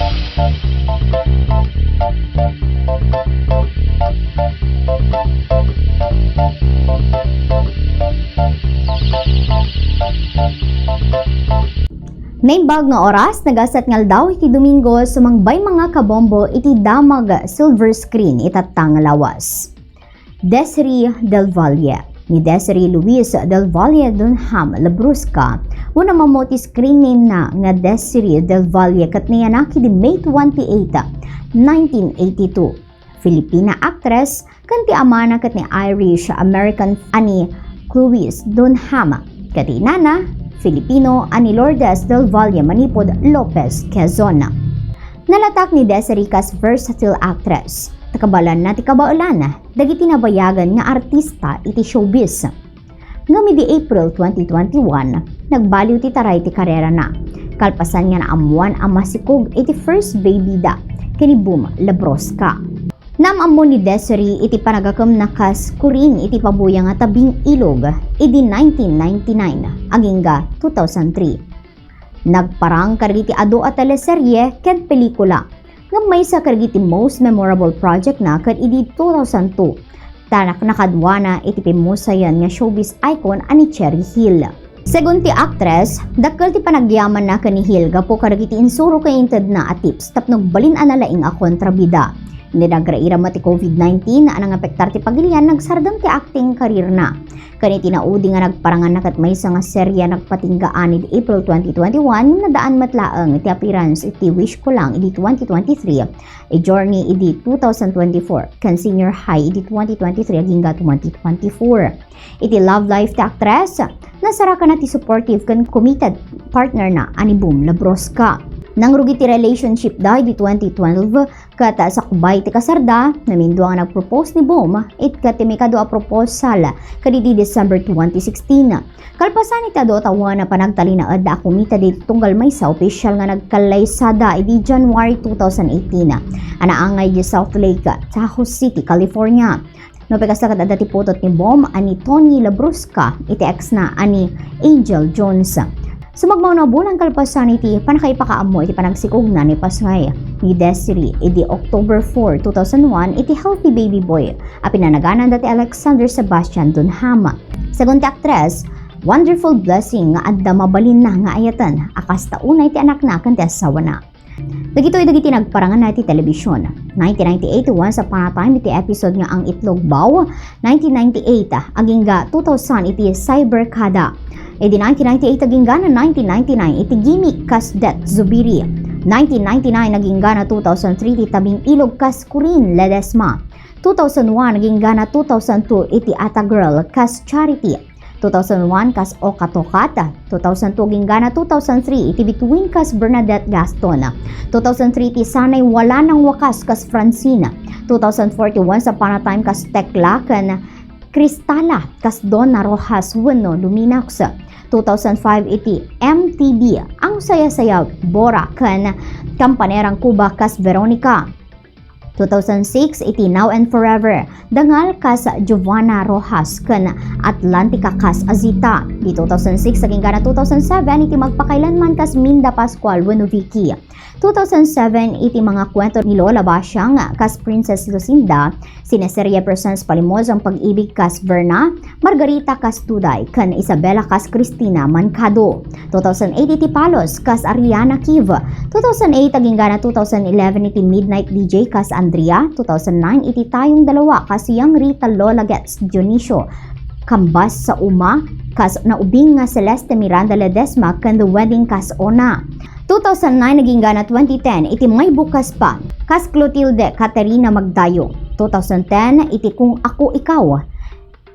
Naimbag nga oras, nagasat ngal daw iti Domingo sumangbay mga kabombo iti damag silver screen itatang lawas. Desiree Del Valle. Ni Desiree Luis Del Valle Dunham Labrusca, una mamoti screen name na nga Desiree Del Valle kat niyanaki di May 28, 1982. Filipina actress, kanti amana kat ni Irish-American ani Clovis Dunham, kati nana Filipino ani Lourdes Del Valle Manipod Lopez Quezon. Nalatak ni Desiree kas versatile actress. Takabalan na tikabaulan, dagiti nabayagan nga artista iti showbiz. Ngami di April 2021, nagbaliw ti taray ti karera na. Kalpasan nga na amuan ang masikog iti first baby da, kini Boom Labrusca. Namamo ni Desiree iti panagakam na kas kurin iti pabuya nga tabing ilog iti 1999 agingga 2003. Nagparang kargiti ado at teleserye ken pelikula nga may sa kargiti most memorable project na ken iti 2002 tanak nakadwa na iti pimusayan nga showbiz icon ani Cherry Hill. Segun ti actress, dakkel ti panagyaman na ken ni Hill gapo kargiti insuro kay inted na a tips tapno balin-an na laing a kontrabida. Hindi nagraira mati COVID-19 na anang apektar ti pagilian nagsardam ti acting career na. Kani tinaudi nga nagparangan na kat may nga serya nagpatinggaan iti April 2021 nadaan matlaang iti appearance iti Wish Ko Lang iti 2023, A Journey iti 2024, kan Senior High iti 2023 hingga 2024. Iti love life ti actress, nasara ka na ti supportive kan committed partner na ani Boom Labrusca. Nangrugi ti relationship da di 2012 kata sa kubay ti kasarda namindo ang nagpropose ni Boom it kati may kado a proposal kadidi December 2016. Kalpasan iti ado tawa na panagtali na adda kumita di tunggal may sa official nga nagkalaysada iti January 2018. Anaangay di South Lake, Tahoe City, California. No pagkasakad adda ti putot ni Boom ani Tony Labrusca iti ex na ani Angel Jones. Sumagmaw na bulan kalpasan iti panakaipakaamo iti panagsikog na ni pasngay ni Desiree iti October 4, 2001 iti healthy baby boy a pinanaganan dati Alexander Sebastian Dunham. Segun ti actress, wonderful blessing nga adda mabalin na nga ayatan akas tauna iti anak na ken ti asawa na. Dagitoy dagiti nagparangan na iti telebisyon. 1998 sa panatime iti episode nga Ang Itlog Baw, 1998 agingga 2000 iti Cyberkada. Iti 1998 agingga na 1999 iti Gimmick kas Det Zubiri. 1999 agingga na 2003 iti Tabing Ilog kas Kurin Ledesma. 2001 agingga na 2002 iti Ata Girl kas Charity. 2001 kas Okatokata. 2002 agingga na 2003 iti Between kas Bernadette Gaston. 2003 iti Sanay Wala Nang Wakas kas Francine. 2041 sa Panatime kas Tekla ken Cristala kas Donna Rojas Bueno Luminax. 2005 iti MTV Ang Saya-Saya Bora ken Kampanerang Cuba kas Veronica. 2006 iti Now and Forever dangal kas Giovanna Rojas ken Atlantica kas Azita. Di 2006 agingga na 2007 iti Magpakailanman kas Minda Pascual Bueno Vicky. 2007 iti Mga Kwento ni Lola Basyang kas Princess Lucinda. Sineserye Presents Palimoz ang Pag-ibig kas Verna, Margarita kas Tuday ken Isabela kas Cristina Mancado. 2008 iti Palos kas Ariana Kiv. 2008 agingga na 2011 iti Midnight DJ kas Andrea. 2009 iti Tayong Dalawa kas Yang Rita Lola Gets Dionisio. Kambas sa Uma kas naubing nga Celeste Miranda Ledesma ken The Wedding kas Ona. 2009 naging gana 2010 iti May Bukas Pa kas Clotilde Caterina Magdayo. 2010 iti Kung Ako Ikaw,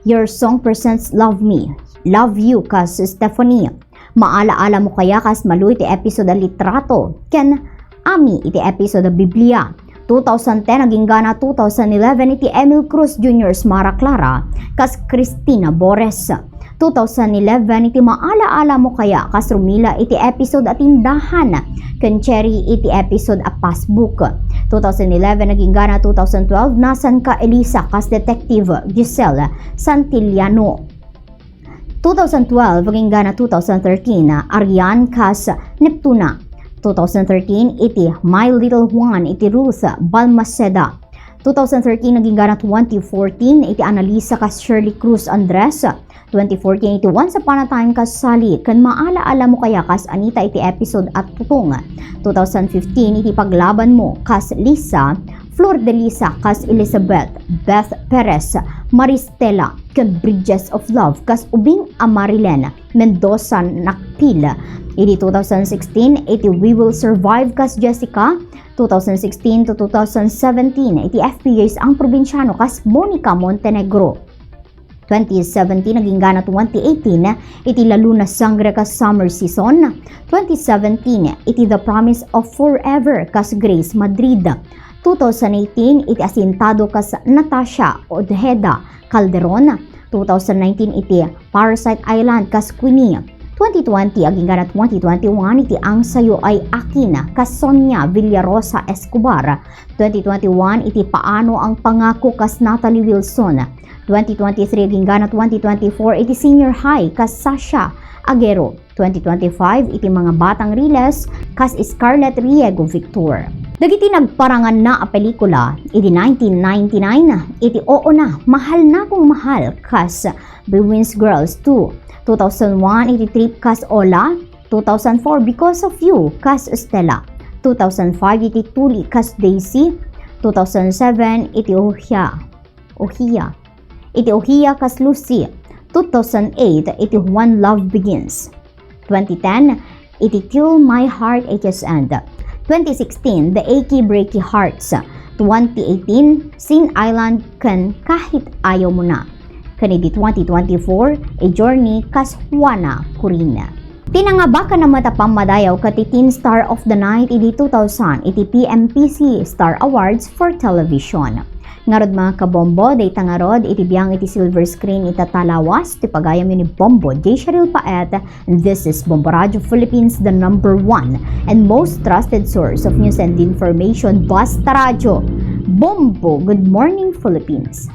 Your Song Presents Love Me, Love You kas Stephanie. Maala-ala mo kaya kas Malu iti episode Litrato ken Ami iti episode Biblia. 2010 naging gana 2011 iti Emil Cruz Jr. Mara Clara kas Cristina Bores. 2011 iti Maala-ala mo kaya kas Rumila iti episode Atindahan ken Cherry iti episode A Passbook. 2011 naging gana 2012 Nasan Ka Elisa kas Detective Giselle Santillano. 2012 naging gana 2013 Arian kas Neptuna. 2013, iti My Little Juan, iti Ruth Balmaceda. 2013, naging gana 2014, iti Annalisa kas Shirley Cruz Andres. 2014, iti Once Upon a Time kas Sally, kan maala-ala mo kaya kas Anita iti episode at putong. 2015, iti Paglaban mo kas Lisa, Flor de Lisa kas Elizabeth, Beth Perez, Maristela, kan Bridges of Love kas Ubing Amarilen, Mendoza Nakpil. Iti 2016, iti We Will Survive kas Jessica. 2016 to 2017, iti FPJs ang probinsyano kas Monica Montenegro. 2017, naging gana 2018, iti Lalo na Sangre kas Summer Season. 2017, iti The Promise of Forever kas Grace Madrid. 2018, iti Asintado kas Natasha Ojeda Calderon. 2019, iti Parasite Island kas Queenie. 2020, aging gana 2021, iti Ang Sayo Ay Akin kas Sonia Villarosa Escobar. 2021, iti Paano ang Pangako kas Natalie Wilson. 2023, aging gana 2024, iti Senior High kas Sasha Aguero. 2025, iti Mga Batang Riles kas Scarlett Riego Victor. Dagiti nagparangan na a pelikula, iti 1999, iti Oo Na, Mahal Na Kung Mahal kas Bewins Girls 2. 2001, iti Trip kas Ola. 2004, Because of You kas Estela. 2005, iti Tuli kas Daisy. 2007, iti Ohia. Iti Ohia kas Lucy. 2008, iti When Love Begins. 2010, iti Till My Heart Aches End. 2016, The Achy Breaky Hearts. 2018, Sin Island kan Kahit Ayaw Mo Na. Kanidi 2024, A Journey kas Juana Corina. Tinangabaka na matapang madayaw kati Teen Star of the Night iti 2000 iti PMPC Star Awards for Television. Ngarod mga kabombo, day tangarod iti biyang iti silver screen itatalawas ti pagayam ni Bombo J. Sharil Paet, and this is Bombo Radio Philippines, the #1 and most trusted source of news and information, Basta Radio. Bombo, good morning Philippines.